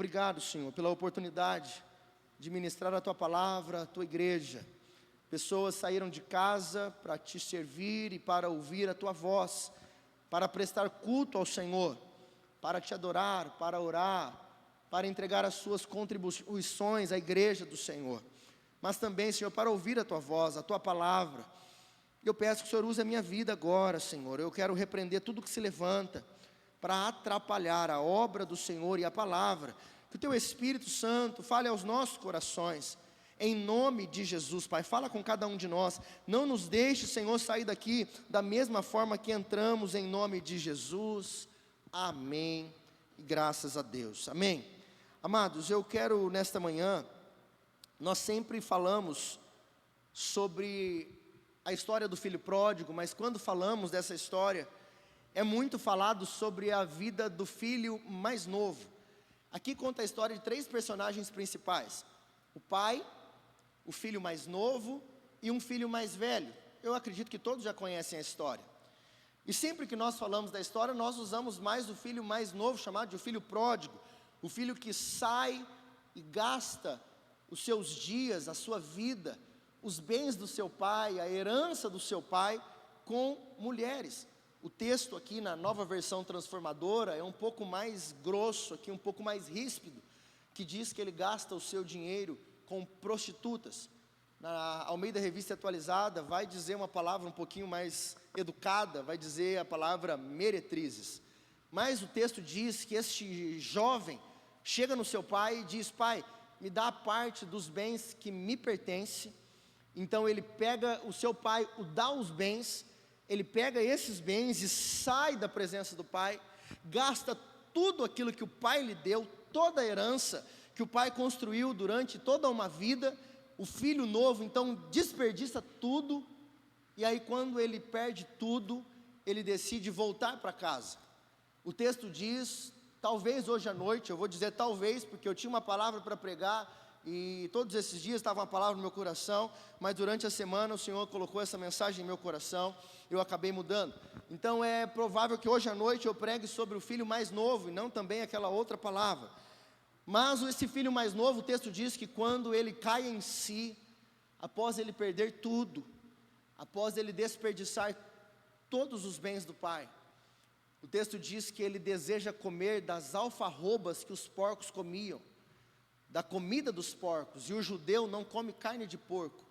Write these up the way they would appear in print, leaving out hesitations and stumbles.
Obrigado, Senhor, pela oportunidade de ministrar a Tua palavra, a Tua igreja. Pessoas saíram de casa para Te servir e para ouvir a Tua voz, para prestar culto ao Senhor, para Te adorar, para orar, para entregar as suas contribuições à igreja do Senhor. Mas também, Senhor, para ouvir a Tua voz, a Tua palavra. Eu peço que o Senhor use a minha vida agora, Senhor. Eu quero repreender tudo que se levanta para atrapalhar a obra do Senhor e a palavra. Que o Teu Espírito Santo fale aos nossos corações, em nome de Jesus, Pai. Fala com cada um de nós. Não nos deixe, Senhor, sair daqui da mesma forma que entramos, em nome de Jesus. Amém. E graças a Deus. Amém. Amados, eu quero nesta manhã, nós sempre falamos sobre a história do filho pródigo, mas quando falamos dessa história, é muito falado sobre a vida do filho mais novo. Aqui conta a história de 3 personagens principais: o pai, o filho mais novo e um filho mais velho. Eu acredito que todos já conhecem a história. E sempre que nós falamos da história, nós usamos mais o filho mais novo, chamado de o filho pródigo. O filho que sai e gasta os seus dias, a sua vida, os bens do seu pai, a herança do seu pai, com mulheres. O texto aqui na Nova Versão Transformadora é um pouco mais grosso, aqui um pouco mais ríspido, que diz que ele gasta o seu dinheiro com prostitutas. Na Almeida Revista Atualizada vai dizer uma palavra um pouquinho mais educada, vai dizer a palavra meretrizes. Mas o texto diz que este jovem chega no seu pai e diz: pai, me dá a parte dos bens que me pertence. Então ele pega, o seu pai o dá os bens, ele pega esses bens e sai da presença do pai, gasta tudo aquilo que o pai lhe deu, toda a herança que o pai construiu durante toda uma vida. O filho novo então desperdiça tudo, e aí quando ele perde tudo, ele decide voltar para casa. O texto diz, talvez hoje à noite, eu vou dizer talvez, porque eu tinha uma palavra para pregar, e todos esses dias estava uma palavra no meu coração, mas durante a semana o Senhor colocou essa mensagem em meu coração, eu acabei mudando. Então é provável que hoje à noite eu pregue sobre o filho mais novo, e não também aquela outra palavra. Mas esse filho mais novo, o texto diz que quando ele cai em si, após ele perder tudo, após ele desperdiçar todos os bens do pai, o texto diz que ele deseja comer das alfarrobas que os porcos comiam, da comida dos porcos, e o judeu não come carne de porco.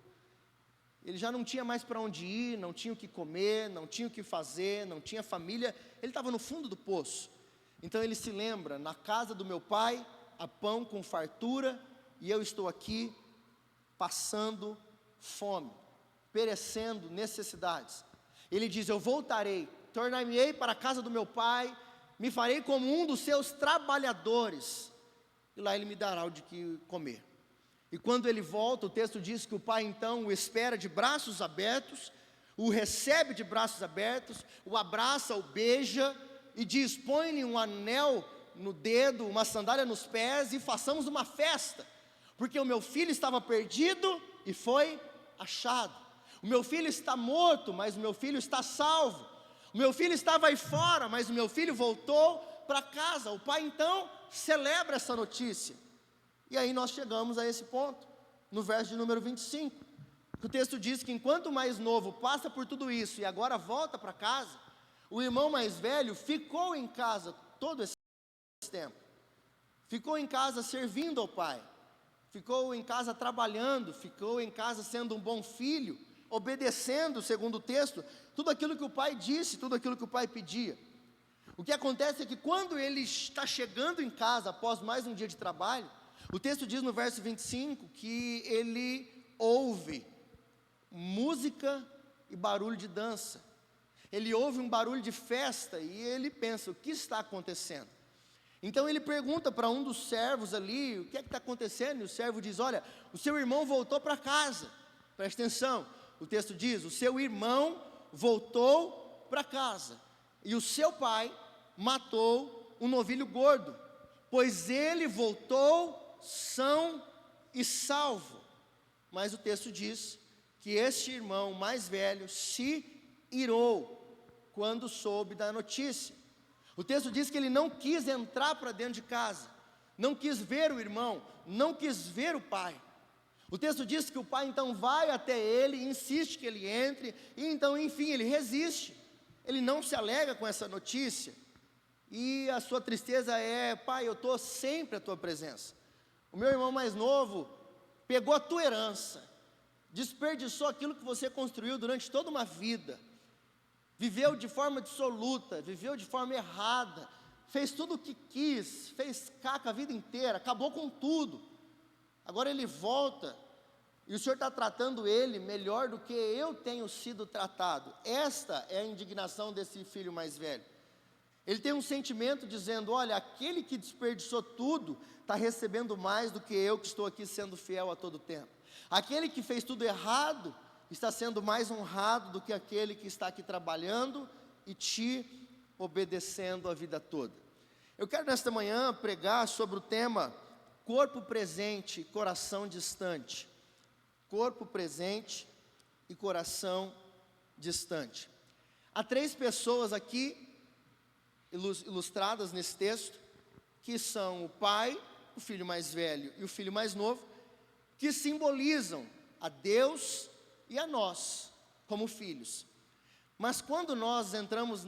Ele já não tinha mais para onde ir, não tinha o que comer, não tinha o que fazer, não tinha família, ele estava no fundo do poço. Então ele se lembra: na casa do meu pai há pão com fartura, e eu estou aqui passando fome, perecendo necessidades. Ele diz: eu voltarei, tornar-me-ei para a casa do meu pai, me farei como um dos seus trabalhadores, e lá ele me dará o de que comer. E quando ele volta, o texto diz que o pai então o espera de braços abertos, o recebe de braços abertos, o abraça, o beija, e diz: põe-lhe um anel no dedo, uma sandália nos pés, e façamos uma festa, porque o meu filho estava perdido e foi achado. O meu filho está morto, mas o meu filho está salvo. O meu filho estava aí fora, mas o meu filho voltou para casa. O pai então celebra essa notícia. E aí nós chegamos a esse ponto, no verso de número 25, que o texto diz que enquanto o mais novo passa por tudo isso e agora volta para casa, o irmão mais velho ficou em casa todo esse tempo, ficou em casa servindo ao pai, ficou em casa trabalhando, ficou em casa sendo um bom filho, obedecendo, segundo o texto, tudo aquilo que o pai disse, tudo aquilo que o pai pedia. O que acontece é que quando ele está chegando em casa, após mais um dia de trabalho, o texto diz no verso 25, que ele ouve música e barulho de dança, ele ouve um barulho de festa, e ele pensa: o que está acontecendo? Então ele pergunta para um dos servos ali: o que é que está acontecendo? E o servo diz: olha, o seu irmão voltou para casa. Preste atenção, o texto diz: o seu irmão voltou para casa, e o seu pai matou um novilho gordo, pois ele voltou são e salvo. Mas o texto diz que este irmão mais velho se irou quando soube da notícia. O texto diz que ele não quis entrar para dentro de casa, não quis ver o irmão, não quis ver o pai. O texto diz que o pai então vai até ele, insiste que ele entre, e então, enfim, ele resiste. Ele não se alega com essa notícia, e a sua tristeza é: pai, eu estou sempre à tua presença. O meu irmão mais novo pegou a tua herança, desperdiçou aquilo que você construiu durante toda uma vida, viveu de forma dissoluta, viveu de forma errada, fez tudo o que quis, fez caca a vida inteira, acabou com tudo. Agora ele volta, e o Senhor está tratando ele melhor do que eu tenho sido tratado. Esta é a indignação desse filho mais velho. Ele tem um sentimento dizendo: olha, aquele que desperdiçou tudo, está recebendo mais do que eu que estou aqui sendo fiel a todo tempo. Aquele que fez tudo errado, está sendo mais honrado do que aquele que está aqui trabalhando e te obedecendo a vida toda. Eu quero nesta manhã pregar sobre o tema corpo presente e coração distante. Corpo presente e coração distante. Há 3 pessoas aqui ilustradas nesse texto, que são o pai, o filho mais velho e o filho mais novo, que simbolizam a Deus e a nós, como filhos. Mas quando nós entramos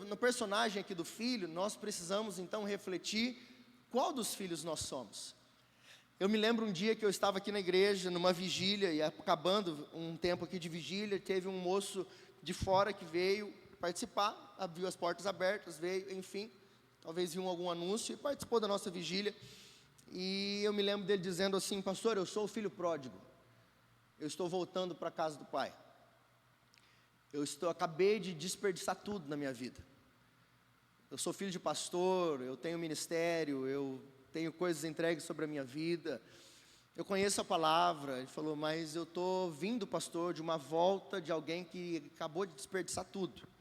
no personagem aqui do filho, nós precisamos então refletir qual dos filhos nós somos. Eu me lembro um dia que eu estava aqui na igreja, numa vigília, e acabando um tempo aqui de vigília, teve um moço de fora que veio participar, viu as portas abertas, veio, enfim, talvez viu algum anúncio, e participou da nossa vigília. E eu me lembro dele dizendo assim: pastor, eu sou o filho pródigo, eu estou voltando para a casa do pai, acabei de desperdiçar tudo na minha vida, eu sou filho de pastor, eu tenho ministério, eu tenho coisas entregues sobre a minha vida, eu conheço a palavra. Ele falou: mas eu estou vindo, pastor, de uma volta de alguém que acabou de desperdiçar tudo.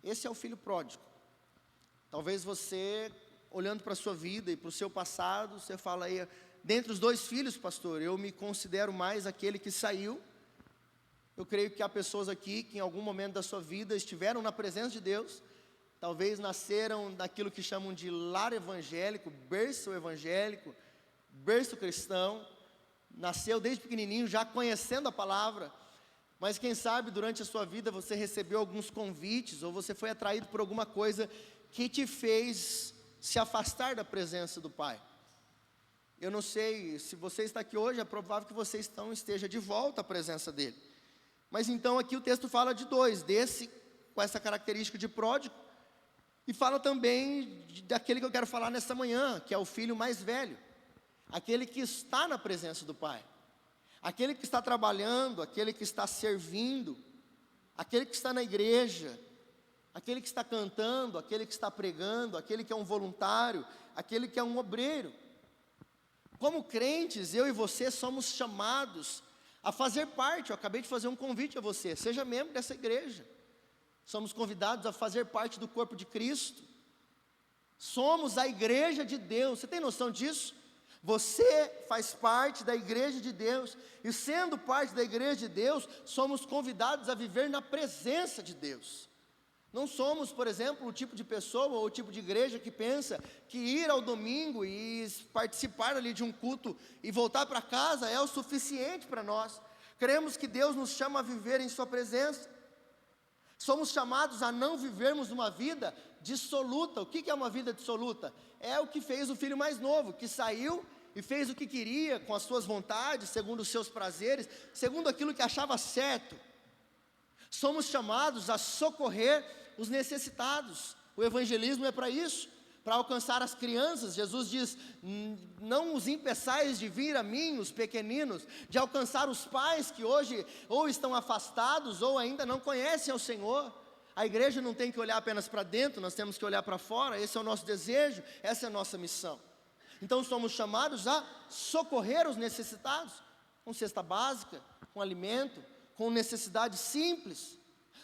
Esse é o filho pródigo. Talvez você, olhando para a sua vida e para o seu passado, você fala aí: dentre os 2 filhos, pastor, eu me considero mais aquele que saiu. Eu creio que há pessoas aqui que em algum momento da sua vida estiveram na presença de Deus, talvez nasceram daquilo que chamam de lar evangélico, berço cristão, nasceu desde pequenininho já conhecendo a palavra, mas quem sabe durante a sua vida você recebeu alguns convites, ou você foi atraído por alguma coisa que te fez se afastar da presença do Pai. Eu não sei, se você está aqui hoje, é provável que você esteja de volta à presença dEle. Mas então aqui o texto fala de 2, desse com essa característica de pródigo, e fala também daquele que eu quero falar nessa manhã, que é o filho mais velho, aquele que está na presença do Pai, aquele que está trabalhando, aquele que está servindo, aquele que está na igreja, aquele que está cantando, aquele que está pregando, aquele que é um voluntário, aquele que é um obreiro. Como crentes, eu e você somos chamados a fazer parte. Eu acabei de fazer um convite a você: seja membro dessa igreja. Somos convidados a fazer parte do corpo de Cristo. Somos a igreja de Deus. Você tem noção disso? Você faz parte da igreja de Deus, e sendo parte da igreja de Deus, somos convidados a viver na presença de Deus. Não somos, por exemplo, o tipo de pessoa ou o tipo de igreja que pensa que ir ao domingo e participar ali de um culto e voltar para casa é o suficiente para nós. Cremos que Deus nos chama a viver em sua presença. Somos chamados a não vivermos uma vida dissoluta. O que é uma vida dissoluta? É o que fez o filho mais novo, que saiu e fez o que queria, com as suas vontades, segundo os seus prazeres, segundo aquilo que achava certo. Somos chamados a socorrer os necessitados. O evangelismo é para isso, para alcançar as crianças. Jesus diz: não os impeçais de vir a mim, os pequeninos, de alcançar os pais que hoje ou estão afastados ou ainda não conhecem ao Senhor. A igreja não tem que olhar apenas para dentro, nós temos que olhar para fora. Esse é o nosso desejo, essa é a nossa missão. Então somos chamados a socorrer os necessitados, com cesta básica, com alimento, com necessidades simples.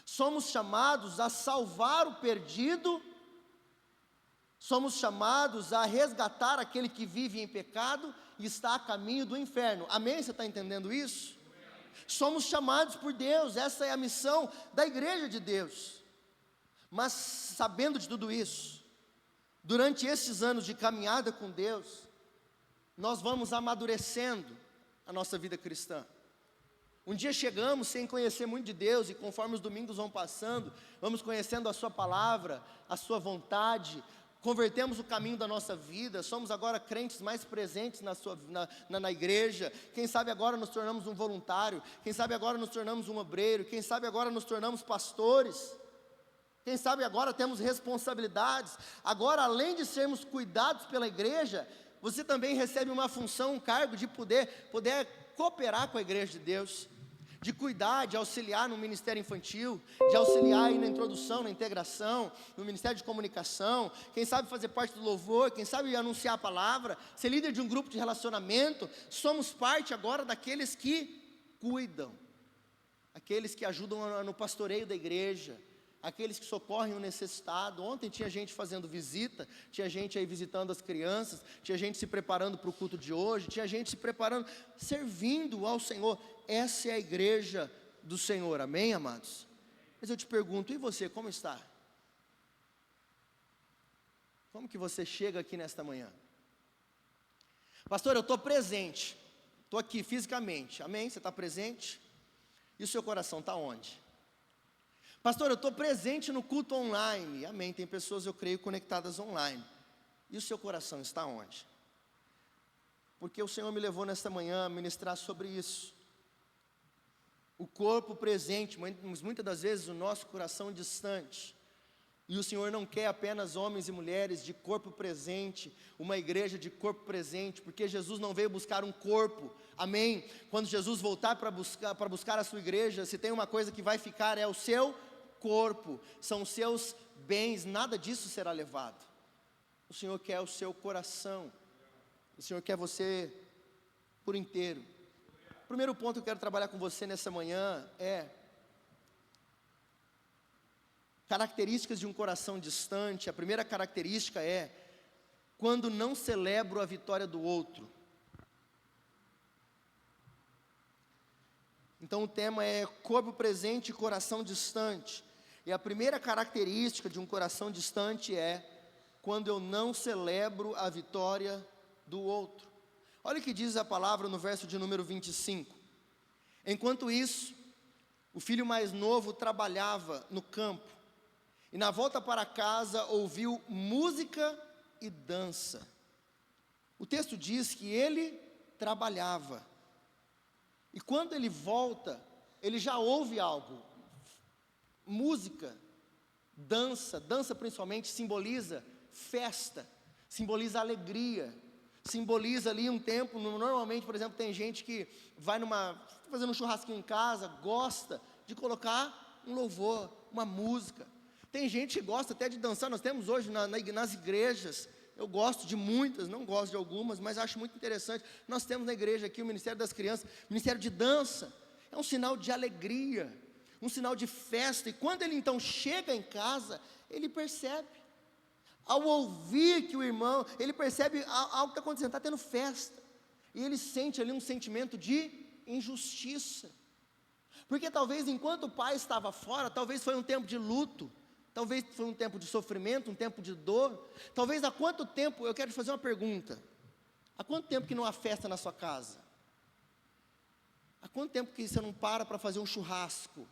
Somos chamados a salvar o perdido. Somos chamados a resgatar aquele que vive em pecado e está a caminho do inferno. Amém? Você está entendendo isso? Somos chamados por Deus, essa é a missão da igreja de Deus. Mas sabendo de tudo isso, durante esses anos de caminhada com Deus, nós vamos amadurecendo a nossa vida cristã. Um dia chegamos sem conhecer muito de Deus, e conforme os domingos vão passando, vamos conhecendo a sua palavra, a sua vontade, convertemos o caminho da nossa vida, somos agora crentes mais presentes na igreja. Quem sabe agora nos tornamos um voluntário, quem sabe agora nos tornamos um obreiro, quem sabe agora nos tornamos pastores, quem sabe agora temos responsabilidades. Agora, além de sermos cuidados pela igreja, você também recebe uma função, um cargo de poder cooperar com a igreja de Deus, de cuidar, de auxiliar no ministério infantil, de auxiliar aí na introdução, na integração, no ministério de comunicação, quem sabe fazer parte do louvor, quem sabe anunciar a palavra, ser líder de um grupo de relacionamento. Somos parte agora daqueles que cuidam, aqueles que ajudam no pastoreio da igreja, aqueles que socorrem o necessitado. Ontem tinha gente fazendo visita, tinha gente aí visitando as crianças, tinha gente se preparando para o culto de hoje, tinha gente se preparando, servindo ao Senhor. Essa é a igreja do Senhor, amém, amados? Mas eu te pergunto, e você, como está? Como que você chega aqui nesta manhã? Pastor, eu estou presente, estou aqui fisicamente, amém? Você está presente? E o seu coração está onde? Pastor, eu estou presente no culto online, amém? Tem pessoas, eu creio, conectadas online. E o seu coração está onde? Porque o Senhor me levou nesta manhã a ministrar sobre isso. O corpo presente, mas muitas das vezes o nosso coração distante. E o Senhor não quer apenas homens e mulheres de corpo presente, uma igreja de corpo presente, porque Jesus não veio buscar um corpo, amém? Quando Jesus voltar para buscar a sua igreja, se tem uma coisa que vai ficar é o seu corpo, são os seus bens, nada disso será levado. O Senhor quer o seu coração, o Senhor quer você por inteiro. O primeiro ponto que eu quero trabalhar com você nessa manhã é características de um coração distante. A primeira característica é quando não celebro a vitória do outro. Então o tema é corpo presente e coração distante. E a primeira característica de um coração distante é quando eu não celebro a vitória do outro. Olha o que diz a palavra no verso de número 25. Enquanto isso, o filho mais novo trabalhava no campo, e na volta para casa ouviu música e dança. O texto diz que ele trabalhava, e quando ele volta, ele já ouve algo. Música, dança principalmente simboliza festa, simboliza alegria, simboliza ali um tempo. Normalmente, por exemplo, tem gente que vai fazendo um churrasquinho em casa, gosta de colocar um louvor, uma música. Tem gente que gosta até de dançar. Nós temos hoje nas igrejas, eu gosto de muitas, não gosto de algumas, mas acho muito interessante. Nós temos na igreja aqui o Ministério das Crianças, Ministério de Dança. É um sinal de alegria, um sinal de festa. E quando ele então chega em casa, ele percebe, ao ouvir que o irmão, ele percebe algo que está acontecendo, está tendo festa, e ele sente ali um sentimento de injustiça, porque talvez enquanto o pai estava fora, talvez foi um tempo de luto, talvez foi um tempo de sofrimento, um tempo de dor. Talvez há quanto tempo, eu quero te fazer uma pergunta, há quanto tempo que não há festa na sua casa? Há quanto tempo que você não para fazer um churrasco,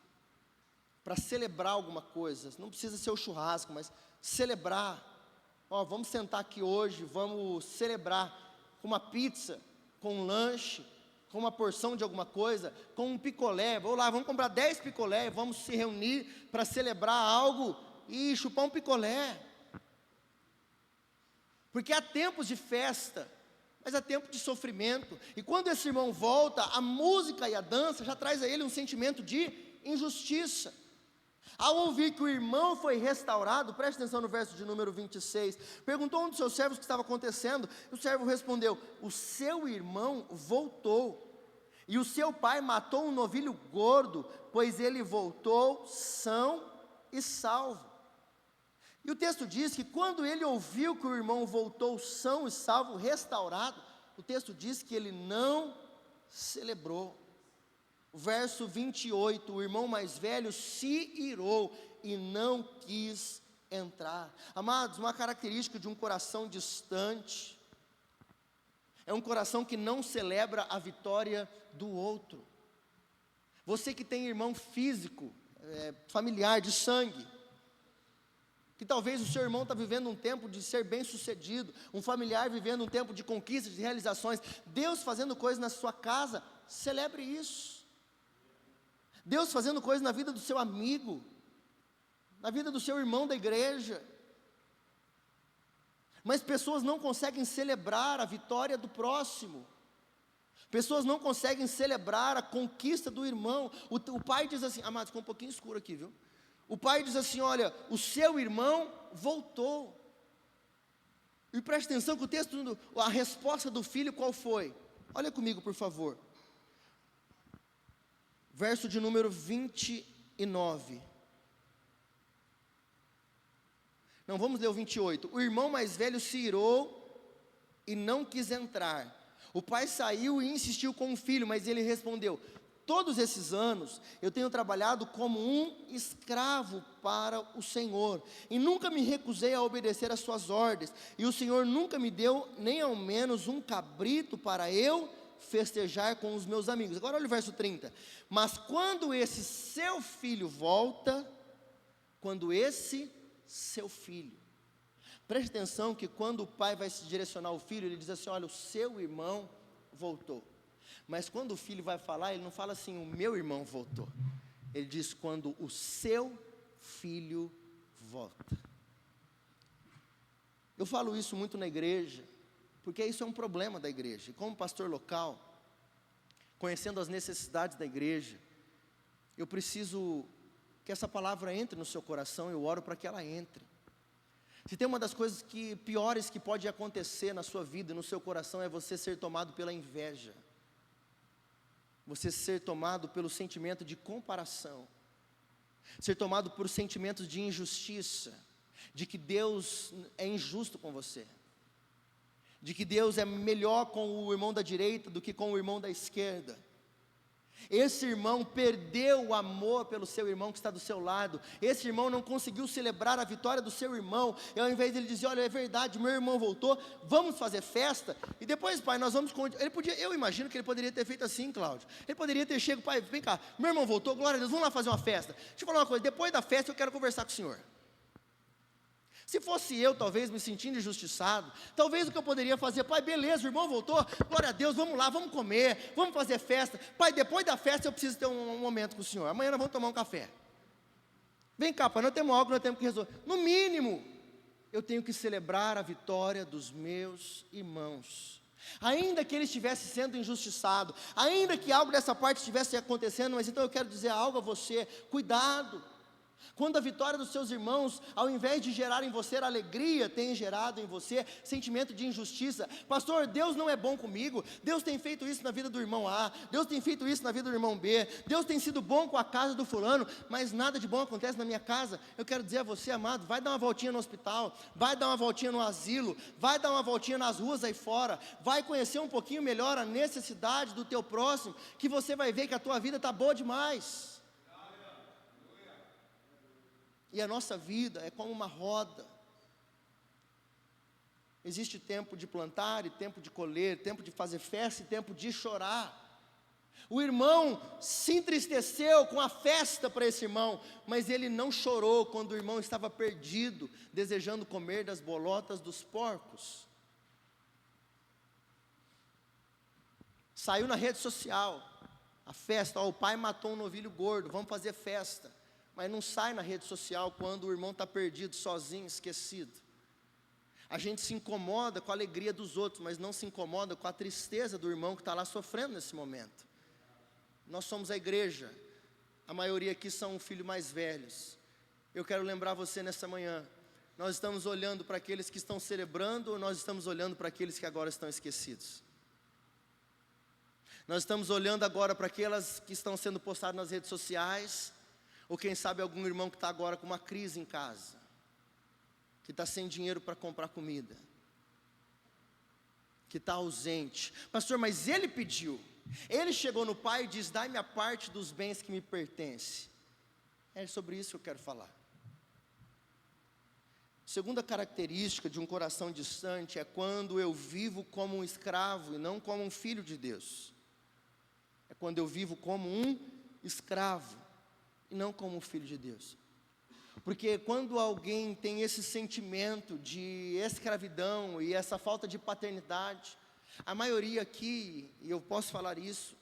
para celebrar alguma coisa? Não precisa ser o churrasco, mas celebrar. Vamos sentar aqui hoje, vamos celebrar com uma pizza, com um lanche, com uma porção de alguma coisa, com um picolé. Vamos comprar 10 picolé, vamos se reunir para celebrar algo e chupar um picolé. Porque há tempos de festa, mas há tempo de sofrimento. E quando esse irmão volta, a música e a dança já traz a ele um sentimento de injustiça. Ao ouvir que o irmão foi restaurado, preste atenção no verso de número 26, perguntou a um dos seus servos o que estava acontecendo. O servo respondeu: o seu irmão voltou, e o seu pai matou um novilho gordo, pois ele voltou são e salvo. E o texto diz que quando ele ouviu que o irmão voltou são e salvo, restaurado, o texto diz que ele não celebrou. Verso 28, o irmão mais velho se irou e não quis entrar. Amados, uma característica de um coração distante é um coração que não celebra a vitória do outro. Você que tem irmão físico, familiar, de sangue, que talvez o seu irmão está vivendo um tempo de ser bem sucedido, um familiar vivendo um tempo de conquistas, de realizações, Deus fazendo coisas na sua casa, celebre isso. Deus fazendo coisas na vida do seu amigo, na vida do seu irmão da igreja. Mas pessoas não conseguem celebrar a vitória do próximo. Pessoas não conseguem celebrar a conquista do irmão. O pai diz assim, amados, ficou um pouquinho escuro aqui, viu? O pai diz assim, olha, o seu irmão voltou. E preste atenção que o texto, a resposta do filho qual foi? Olha comigo, por favor. Verso de número 29. Não, vamos ler o 28. O irmão mais velho se irou e não quis entrar. O pai saiu e insistiu com o filho, mas ele respondeu, todos esses anos eu tenho trabalhado como um escravo para o Senhor, e nunca me recusei a obedecer às suas ordens, e o Senhor nunca me deu nem ao menos um cabrito para eu festejar com os meus amigos. Agora olha o verso 30. Mas quando esse seu filho volta, preste atenção que quando o pai vai se direcionar ao filho, ele diz assim, olha, o seu irmão voltou. Mas quando o filho vai falar, ele não fala assim, o meu irmão voltou. Ele diz, quando o seu filho volta. Eu falo isso muito na igreja, porque isso é um problema da igreja. E como pastor local, conhecendo as necessidades da igreja, eu preciso que essa palavra entre no seu coração, eu oro para que ela entre. Se tem uma das coisas piores que pode acontecer na sua vida, no seu coração, é você ser tomado pela inveja. Você ser tomado pelo sentimento de comparação. Ser tomado por sentimentos de injustiça. De que Deus é injusto com você. De que Deus é melhor com o irmão da direita do que com o irmão da esquerda. Esse irmão perdeu o amor pelo seu irmão que está do seu lado. Esse irmão não conseguiu celebrar a vitória do seu irmão. E ao invés dele dizer, olha, é verdade, meu irmão voltou, vamos fazer festa. E depois, pai, nós vamos... Eu imagino que ele poderia ter feito assim, Cláudio. Ele poderia ter chegado, pai, vem cá, meu irmão voltou, glória a Deus, vamos lá fazer uma festa. Deixa eu falar uma coisa, depois da festa eu quero conversar com o senhor. Se fosse eu, talvez, me sentindo injustiçado, talvez o que eu poderia fazer, pai, beleza, o irmão voltou, glória a Deus, vamos lá, vamos comer, vamos fazer festa. Pai, depois da festa eu preciso ter um momento com o senhor, amanhã nós vamos tomar um café. Vem cá, pai, nós temos algo que nós temos que resolver. No mínimo, eu tenho que celebrar a vitória dos meus irmãos. Ainda que ele estivesse sendo injustiçado, ainda que algo dessa parte estivesse acontecendo, mas então eu quero dizer algo a você, cuidado. Quando a vitória dos seus irmãos, ao invés de gerar em você alegria, tem gerado em você sentimento de injustiça. Pastor, Deus não é bom comigo. Deus tem feito isso na vida do irmão A, Deus tem feito isso na vida do irmão B, Deus tem sido bom com a casa do fulano, mas nada de bom acontece na minha casa. Eu quero dizer a você, amado, vai dar uma voltinha no hospital, vai dar uma voltinha no asilo, vai dar uma voltinha nas ruas aí fora, vai conhecer um pouquinho melhor a necessidade do teu próximo, que você vai ver que a tua vida está boa demais. E a nossa vida é como uma roda. Existe tempo de plantar e tempo de colher, tempo de fazer festa e tempo de chorar. O irmão se entristeceu com a festa para esse irmão, mas ele não chorou quando o irmão estava perdido, desejando comer das bolotas dos porcos. Saiu na rede social, a festa, o pai matou um novilho gordo, vamos fazer festa. Mas não sai na rede social quando o irmão está perdido, sozinho, esquecido. A gente se incomoda com a alegria dos outros, mas não se incomoda com a tristeza do irmão que está lá sofrendo nesse momento. Nós somos a igreja, a maioria aqui são filhos mais velhos. Eu quero lembrar você nessa manhã, nós estamos olhando para aqueles que estão celebrando ou nós estamos olhando para aqueles que agora estão esquecidos? Nós estamos olhando agora para aquelas que estão sendo postadas nas redes sociais, ou quem sabe algum irmão que está agora com uma crise em casa, que está sem dinheiro para comprar comida, que está ausente. Pastor, mas ele pediu, ele chegou no pai e diz, dai-me a parte dos bens que me pertence. É sobre isso que eu quero falar. Segunda característica de um coração distante é quando eu vivo como um escravo e não como um filho de Deus. É quando eu vivo como um escravo e não como um filho de Deus. Porque quando alguém tem esse sentimento de escravidão e essa falta de paternidade, a maioria aqui, e eu posso falar isso,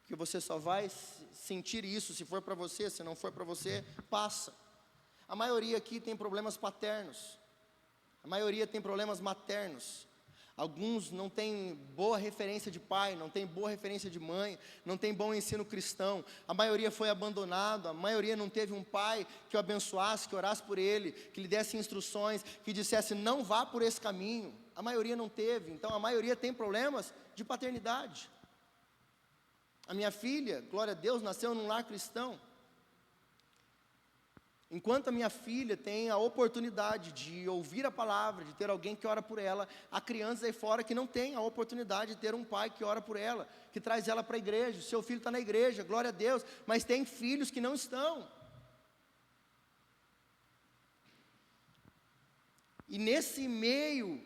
que você só vai sentir isso se for para você, se não for para você, passa. A maioria aqui tem problemas paternos, a maioria tem problemas maternos. Alguns não têm boa referência de pai, não têm boa referência de mãe, não tem bom ensino cristão. A maioria foi abandonado, a maioria não teve um pai que o abençoasse, que orasse por ele, que lhe desse instruções, que dissesse não vá por esse caminho. A maioria não teve, então a maioria tem problemas de paternidade. A minha filha, glória a Deus, nasceu num lar cristão. Enquanto a minha filha tem a oportunidade de ouvir a palavra, de ter alguém que ora por ela, há crianças aí fora que não têm a oportunidade de ter um pai que ora por ela, que traz ela para a igreja. O seu filho está na igreja, glória a Deus, mas tem filhos que não estão. E nesse meio,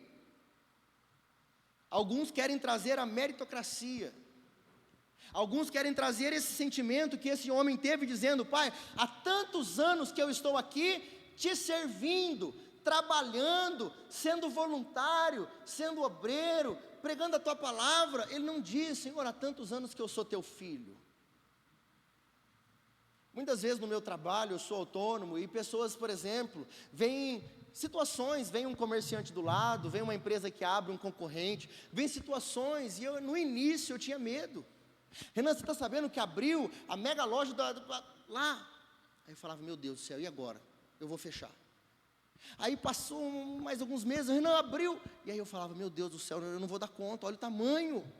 alguns querem trazer a meritocracia. Alguns querem trazer esse sentimento que esse homem teve, dizendo: pai, há tantos anos que eu estou aqui te servindo, trabalhando, sendo voluntário, sendo obreiro, pregando a tua palavra. Ele não diz: Senhor, há tantos anos que eu sou teu filho. Muitas vezes no meu trabalho eu sou autônomo e pessoas, por exemplo, vêm situações, vem um comerciante do lado, vem uma empresa que abre um concorrente, vem situações, e no início eu tinha medo. Renan, você está sabendo que abriu a mega loja lá? Aí eu falava: meu Deus do céu, e agora? Eu vou fechar. Aí passou mais alguns meses, Renan, abriu. E aí eu falava: meu Deus do céu, eu não vou dar conta, olha o tamanho.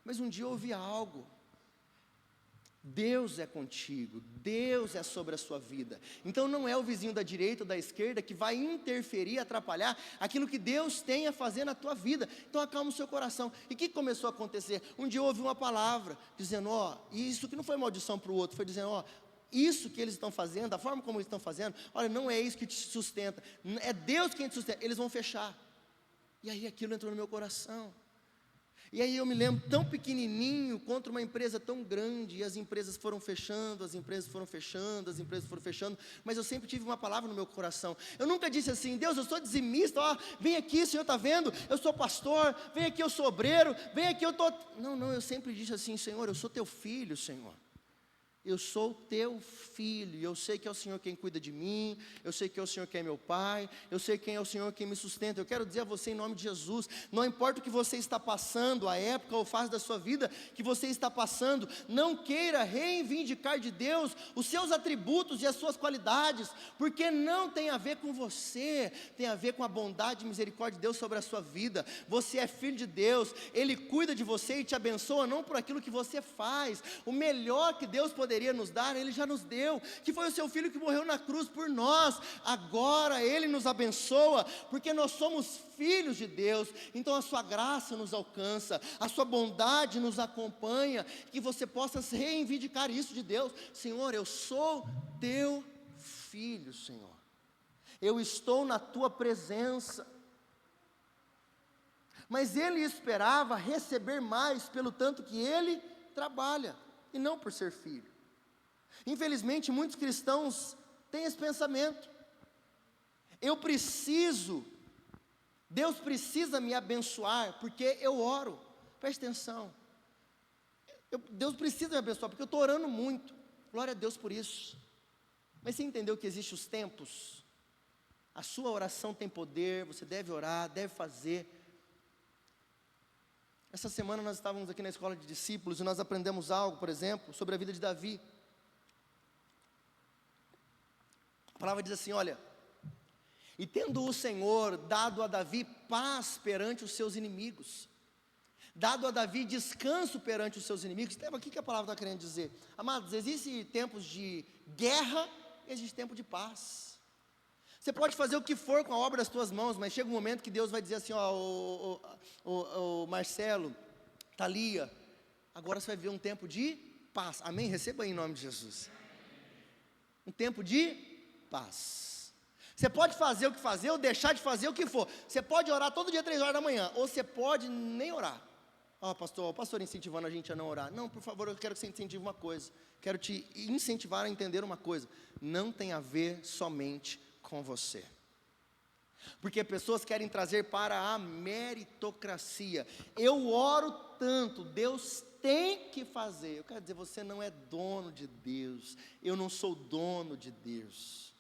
Mas um dia eu ouvi algo: Deus é contigo, Deus é sobre a sua vida. Então não é o vizinho da direita ou da esquerda que vai interferir, atrapalhar aquilo que Deus tem a fazer na tua vida. Então acalma o seu coração. E o que começou a acontecer? Um dia eu ouvi uma palavra dizendo: e isso que não foi maldição para o outro, foi dizendo: isso que eles estão fazendo, a forma como eles estão fazendo, olha, não é isso que te sustenta, é Deus quem te sustenta, eles vão fechar. E aí aquilo entrou no meu coração. E aí eu me lembro, tão pequenininho, contra uma empresa tão grande, e as empresas foram fechando, as empresas foram fechando, as empresas foram fechando, mas eu sempre tive uma palavra no meu coração. Eu nunca disse assim: Deus, eu sou dizimista, vem aqui, o Senhor está vendo, eu sou pastor, vem aqui, eu sou obreiro, vem aqui, eu estou... Não, eu sempre disse assim: Senhor, eu sou teu filho, Senhor. Eu sou teu filho, e eu sei que é o Senhor quem cuida de mim, eu sei que é o Senhor quem é meu pai, eu sei quem é o Senhor quem me sustenta. Eu quero dizer a você em nome de Jesus, não importa o que você está passando, a época ou fase da sua vida que você está passando, não queira reivindicar de Deus os seus atributos e as suas qualidades, porque não tem a ver com você, tem a ver com a bondade e misericórdia de Deus sobre a sua vida. Você é filho de Deus, Ele cuida de você e te abençoa, não por aquilo que você faz. O melhor que Deus poderia nos dar, Ele já nos deu, que foi o seu Filho que morreu na cruz por nós. Agora Ele nos abençoa, porque nós somos filhos de Deus. Então a sua graça nos alcança, a sua bondade nos acompanha, que você possa reivindicar isso de Deus. Senhor, eu sou teu filho, Senhor, eu estou na tua presença. Mas ele esperava receber mais pelo tanto que ele trabalha, e não por ser filho. Infelizmente, muitos cristãos têm esse pensamento: Deus precisa me abençoar, porque eu oro. Preste atenção, Deus precisa me abençoar, porque eu estou orando muito, glória a Deus por isso. Mas você entendeu que existem os tempos? A sua oração tem poder, você deve orar, deve fazer. Essa semana nós estávamos aqui na escola de discípulos, e nós aprendemos algo, por exemplo, sobre a vida de Davi. A palavra diz assim, olha: e tendo o Senhor dado a Davi paz perante os seus inimigos, dado a Davi descanso perante os seus inimigos. Então, o que a palavra está querendo dizer? Amados, existem tempos de guerra e existe tempo de paz. Você pode fazer o que for com a obra das tuas mãos, mas chega um momento que Deus vai dizer assim: Marcelo, Thalia, agora você vai viver um tempo de paz. Amém? Receba aí em nome de Jesus. Um tempo de paz. Você pode fazer o que fazer, ou deixar de fazer o que for. Você pode orar todo dia 3 horas da manhã, ou você pode nem orar. Pastor, o pastor incentivando a gente a não orar. Não, por favor, eu quero que você incentive uma coisa. Quero te incentivar a entender uma coisa. Não tem a ver somente com você. Porque pessoas querem trazer para a meritocracia. Eu oro tanto, Deus tem que fazer. Eu quero dizer, você não é dono de Deus. Eu não sou dono de Deus.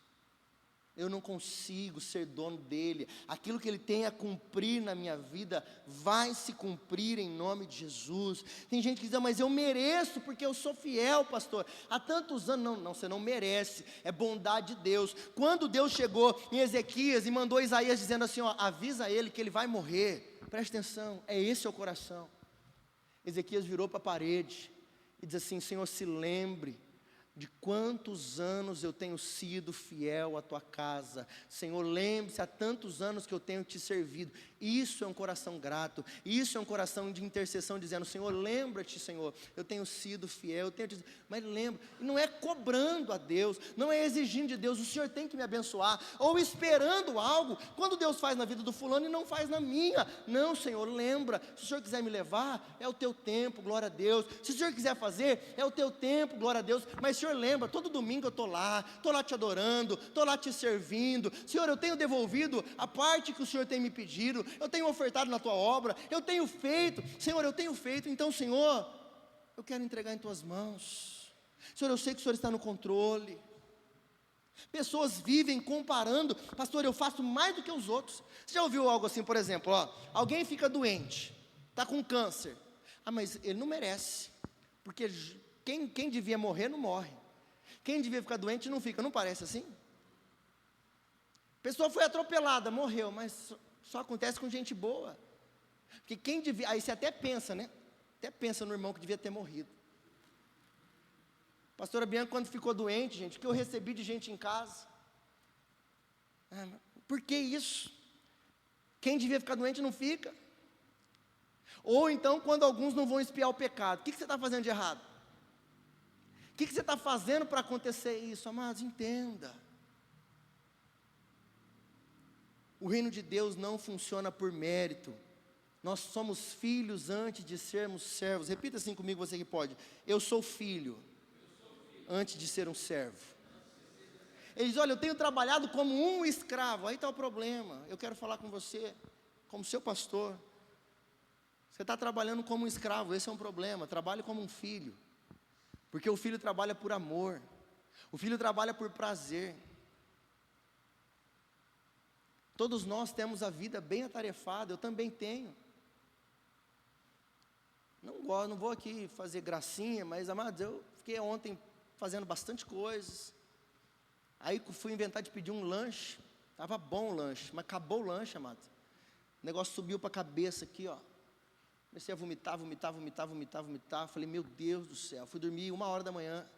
Eu não consigo ser dono dele. Aquilo que ele tem a cumprir na minha vida vai se cumprir em nome de Jesus. Tem gente que diz, mas eu mereço porque eu sou fiel, pastor, há tantos anos. Não, você não merece, é bondade de Deus. Quando Deus chegou em Ezequias e mandou Isaías dizendo assim, avisa ele que ele vai morrer, preste atenção, é esse o coração. Ezequias virou para a parede e diz assim, Senhor, se lembre de quantos anos eu tenho sido fiel à tua casa. Senhor, lembre-se, há tantos anos que eu tenho te servido. Isso é um coração grato, isso é um coração de intercessão, dizendo, Senhor, lembra-te, Senhor, eu tenho sido fiel, mas lembra, não é cobrando a Deus, não é exigindo de Deus, o Senhor tem que me abençoar, ou esperando algo, quando Deus faz na vida do fulano e não faz na minha. Não, Senhor, lembra, se o Senhor quiser me levar, é o teu tempo, glória a Deus. Se o Senhor quiser fazer, é o teu tempo, glória a Deus. Mas Senhor, lembra, todo domingo eu estou lá te adorando, estou lá te servindo. Senhor, eu tenho devolvido a parte que o Senhor tem me pedido, eu tenho ofertado na tua obra, eu tenho feito, Senhor, eu tenho feito. Então, Senhor, eu quero entregar em tuas mãos. Senhor, eu sei que o Senhor está no controle. Pessoas vivem comparando, pastor, eu faço mais do que os outros. Você já ouviu algo assim, por exemplo, alguém fica doente, está com câncer, mas ele não merece, porque quem devia morrer não morre, quem devia ficar doente não fica, não parece assim? A pessoa foi atropelada, morreu, mas só acontece com gente boa, porque quem devia, aí você até pensa, né? Até pensa no irmão que devia ter morrido. Pastora Bianca, quando ficou doente, gente, o que eu recebi de gente em casa? Por que isso? Quem devia ficar doente não fica. Ou então, quando alguns não vão espiar o pecado, o que você está fazendo de errado? O que você está fazendo para acontecer isso? Amados, entenda. O reino de Deus não funciona por mérito. Nós somos filhos antes de sermos servos. Repita assim comigo, você que pode. Eu sou filho antes de ser um servo. Ele diz, olha, eu tenho trabalhado como um escravo. Aí está o problema. Eu quero falar com você, como seu pastor. Você está trabalhando como um escravo, esse é um problema. Trabalhe como um filho. Porque o filho trabalha por amor. O filho trabalha por prazer. Todos nós temos a vida bem atarefada, eu também tenho. Não vou aqui fazer gracinha, mas, amados, eu fiquei ontem fazendo bastante coisas. Aí fui inventar de pedir um lanche. Estava bom o lanche, mas acabou o lanche, amados. O negócio subiu para a cabeça aqui, Comecei a vomitar. Falei, meu Deus do céu. Fui dormir 1h da manhã.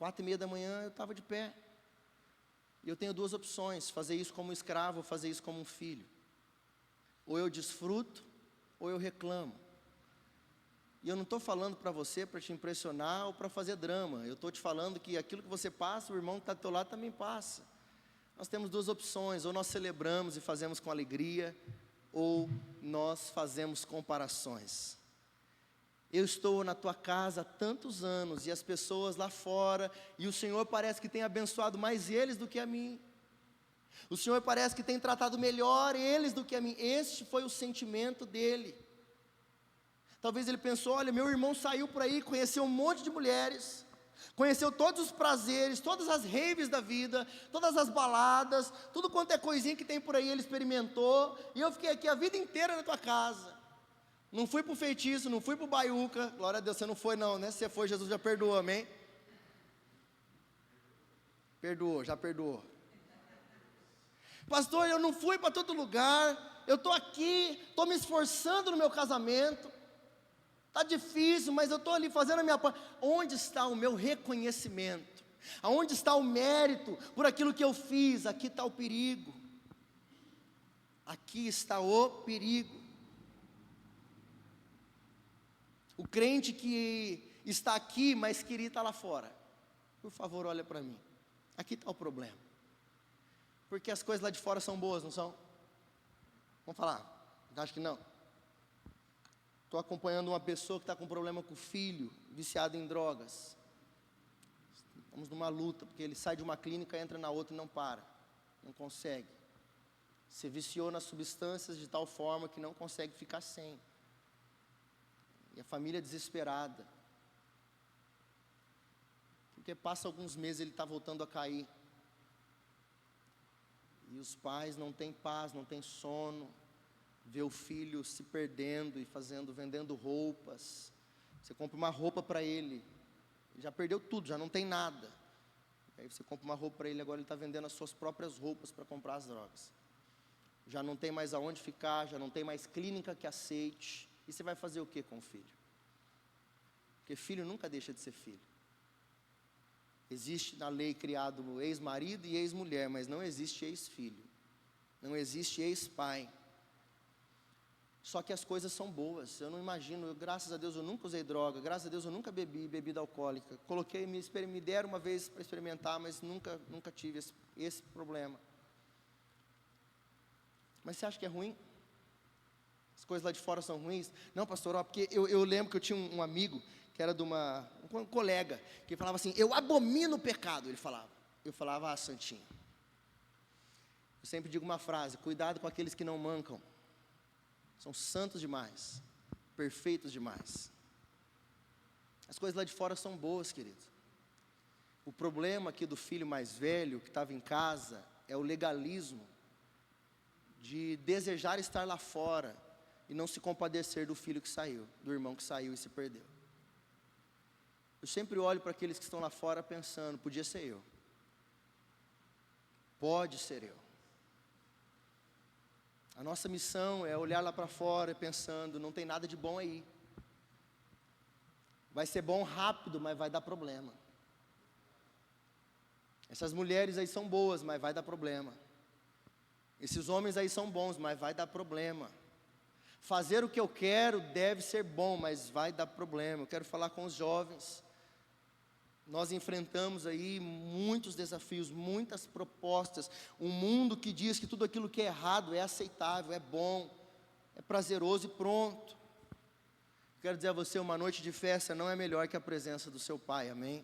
4h30 da manhã eu estava de pé. E eu tenho duas opções: fazer isso como um escravo ou fazer isso como um filho. Ou eu desfruto, ou eu reclamo. E eu não estou falando para você para te impressionar ou para fazer drama. Eu estou te falando que aquilo que você passa, o irmão que está do teu lado também passa. Nós temos duas opções: ou nós celebramos e fazemos com alegria, ou nós fazemos comparações. Eu estou na tua casa há tantos anos, e as pessoas lá fora, e o Senhor parece que tem abençoado mais eles do que a mim. O Senhor parece que tem tratado melhor eles do que a mim. Este foi o sentimento dele. Talvez ele pensou, olha, meu irmão saiu por aí, conheceu um monte de mulheres, conheceu todos os prazeres, todas as raves da vida, todas as baladas, tudo quanto é coisinha que tem por aí ele experimentou, e eu fiquei aqui a vida inteira na tua casa. Não fui para o feitiço, não fui para o baiuca. Glória a Deus, você não foi não, né? Se você foi, Jesus já perdoou, amém? Perdoou, já perdoou. Pastor, eu não fui para todo lugar, eu estou aqui, estou me esforçando no meu casamento, está difícil, mas eu estou ali fazendo a minha parte. Onde está o meu reconhecimento? Aonde está o mérito por aquilo que eu fiz? Aqui está o perigo. Aqui está o perigo. O crente que está aqui, mas queria estar lá fora. Por favor, olha para mim. Aqui está o problema. Porque as coisas lá de fora são boas, não são? Vamos falar, acho que não. Estou acompanhando uma pessoa que está com problema com o filho, viciado em drogas. Estamos numa luta, porque ele sai de uma clínica, entra na outra e não para, não consegue. Se viciou nas substâncias de tal forma que não consegue ficar sem. E a família desesperada. Porque passa alguns meses ele está voltando a cair. E os pais não têm paz, não têm sono. Vê o filho se perdendo e vendendo roupas. Você compra uma roupa para ele. Ele já perdeu tudo, já não tem nada. Aí você compra uma roupa para ele, agora ele está vendendo as suas próprias roupas para comprar as drogas. Já não tem mais aonde ficar, já não tem mais clínica que aceite. E você vai fazer o que com o filho? Porque filho nunca deixa de ser filho. Existe na lei criado ex-marido e ex-mulher, mas não existe ex-filho. Não existe ex-pai. Só que as coisas são boas. Eu não imagino, graças a Deus eu nunca usei droga, graças a Deus eu nunca bebi bebida alcoólica. Me deram uma vez para experimentar, mas nunca tive esse problema. Mas você acha que é ruim? As coisas lá de fora são ruins? Não, pastor, porque eu lembro que eu tinha um amigo, que era um colega, que falava assim, eu abomino o pecado, ele falava. Eu falava, santinho. Eu sempre digo uma frase, cuidado com aqueles que não mancam. São santos demais, perfeitos demais. As coisas lá de fora são boas, querido. O problema aqui do filho mais velho, que estava em casa, é o legalismo, de desejar estar lá fora, e não se compadecer do filho que saiu, do irmão que saiu e se perdeu. Eu sempre olho para aqueles que estão lá fora pensando, podia ser eu. Pode ser eu. A nossa missão é olhar lá para fora pensando, não tem nada de bom aí. Vai ser bom rápido, mas vai dar problema. Essas mulheres aí são boas, mas vai dar problema. Esses homens aí são bons, mas vai dar problema. Fazer o que eu quero deve ser bom, mas vai dar problema. Eu quero falar com os jovens. Nós enfrentamos aí muitos desafios, muitas propostas. Um mundo que diz que tudo aquilo que é errado é aceitável, é bom, é prazeroso e pronto. Quero dizer a você, uma noite de festa não é melhor que a presença do seu Pai, amém?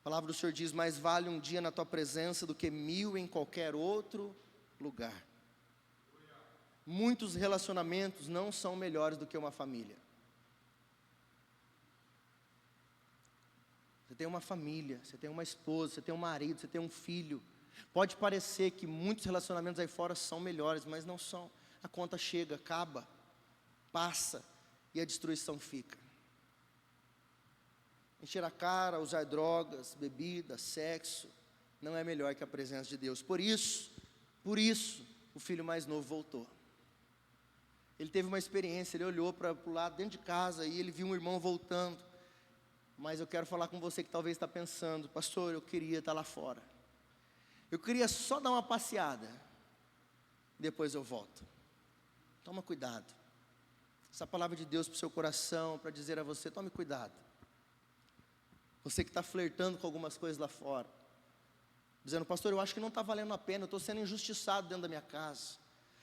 A palavra do Senhor diz, mais vale um dia na tua presença do que 1000 em qualquer outro lugar. Muitos relacionamentos não são melhores do que uma família. Você tem uma família, você tem uma esposa, você tem um marido, você tem um filho. Pode parecer que muitos relacionamentos aí fora são melhores, mas não são. A conta chega, acaba, passa e a destruição fica. Encher a cara, usar drogas, bebida, sexo, não é melhor que a presença de Deus. Por isso, o filho mais novo voltou. Ele teve uma experiência, ele olhou para o lado dentro de casa e ele viu um irmão voltando. Mas eu quero falar com você que talvez está pensando, pastor, eu queria estar lá fora. Eu queria só dar uma passeada, depois eu volto. Toma cuidado. Essa palavra de Deus para o seu coração, para dizer a você, tome cuidado. Você que está flertando com algumas coisas lá fora, dizendo, pastor, eu acho que não está valendo a pena, eu estou sendo injustiçado dentro da minha casa.